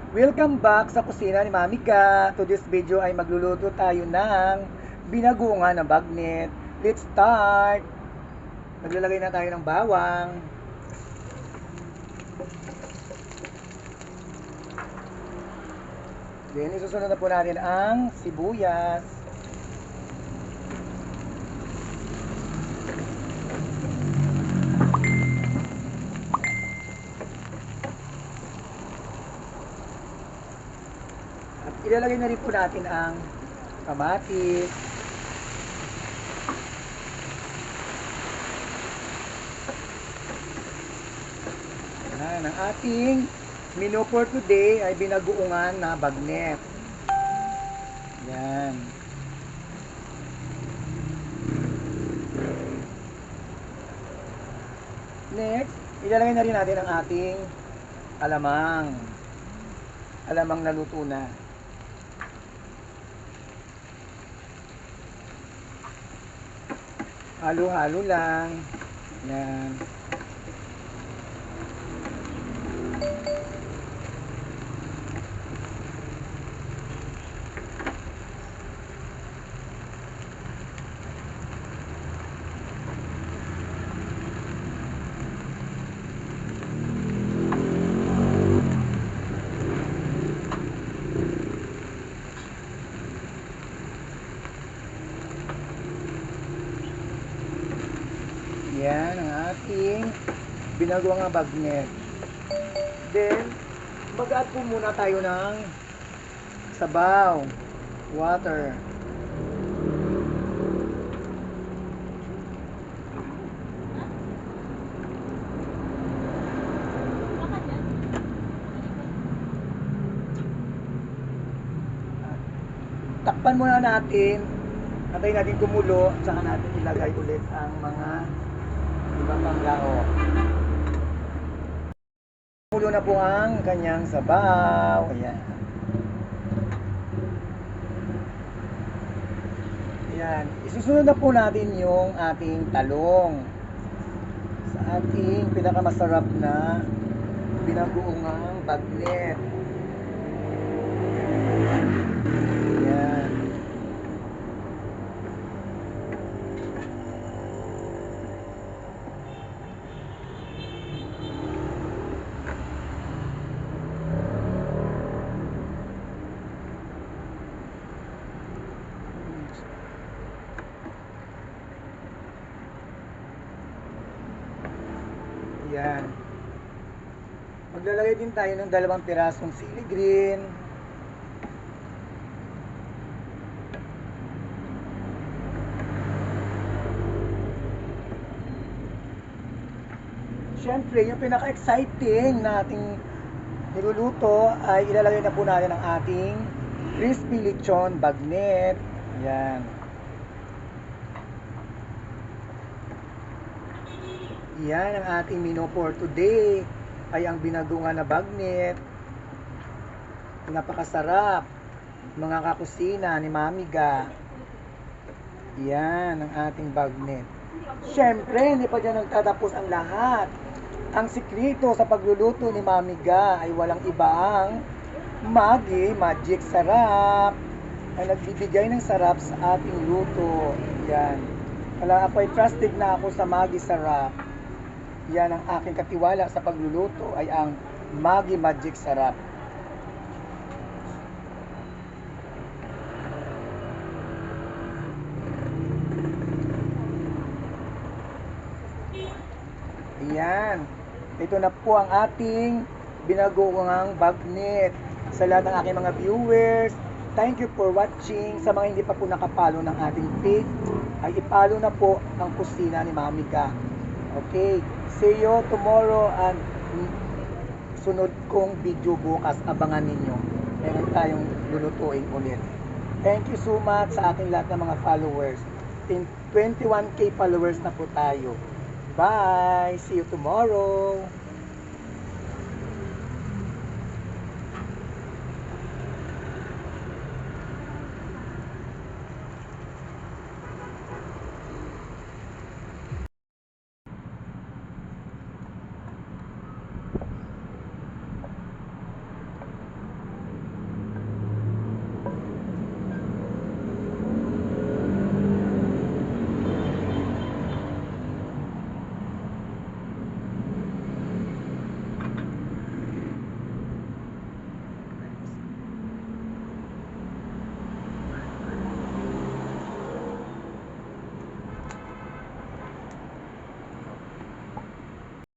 Welcome back sa kusina ni Mami Ga. To this video ay magluluto tayo ng binagungan na bagnet. Let's start! Maglalagay na tayo ng bawang. Then isusunod na po natin ang sibuyas. At ilalagay na rin po natin ang kamatis. Yan, ang ating menu for today ay binagoongan na bagnet. Yan. Next, ilalagay na rin natin ang ating alamang. Alamang na luto na. Halo-halo lang. Yan. Yan ang ating binagawang bagnet. Then, mag-add po muna tayo ng sabaw, water. Takpan muna natin, antayin natin kumulo, at saka natin ilagay ulit ang mga ibang panggao. Kumulo na po ang kanyang sabaw. Ayan. Ayan. Isusunod na po natin yung ating talong sa ating pinakamasarap na binagoongang bagnet. Ayan. Yan. Maglalagay din tayo ng 2 pirasong sili green. Siyempre, yung pinaka-exciting na ating niluluto ay ilalagay na po natin ang ating crispy lechon bagnet. Yan. Yan ang ating menu for today ay ang binagungan na bagnet. Napakasarap mga kakusina ni Mami Ga. Yan ang ating bagnet. Siyempre, hindi pa dyan nagtatapos ang lahat. Ang sikreto sa pagluluto ni Mami Ga ay walang iba ang Maggi Magic Sarap ang nagbibigay ng sarap sa ating luto. Yan. Wala ako ay trusted na ako sa Maggi Sarap. Yan ang aking katiwala sa pagluluto ay ang Maggi Magic Sarap. Ayan. Ito na po ang ating binagoongang bagnet. Sa lahat ng aking mga viewers, thank you for watching. Sa mga hindi pa po nakapalo ng ating page, ay ipalo na po ang kusina ni Mami Ga. Okay, see you tomorrow and sunod kong video bukas. Abangan ninyo. Meron tayong lulutuin ulit. Thank you so much sa ating lahat ng mga followers. 21k followers na po tayo. Bye! See you tomorrow!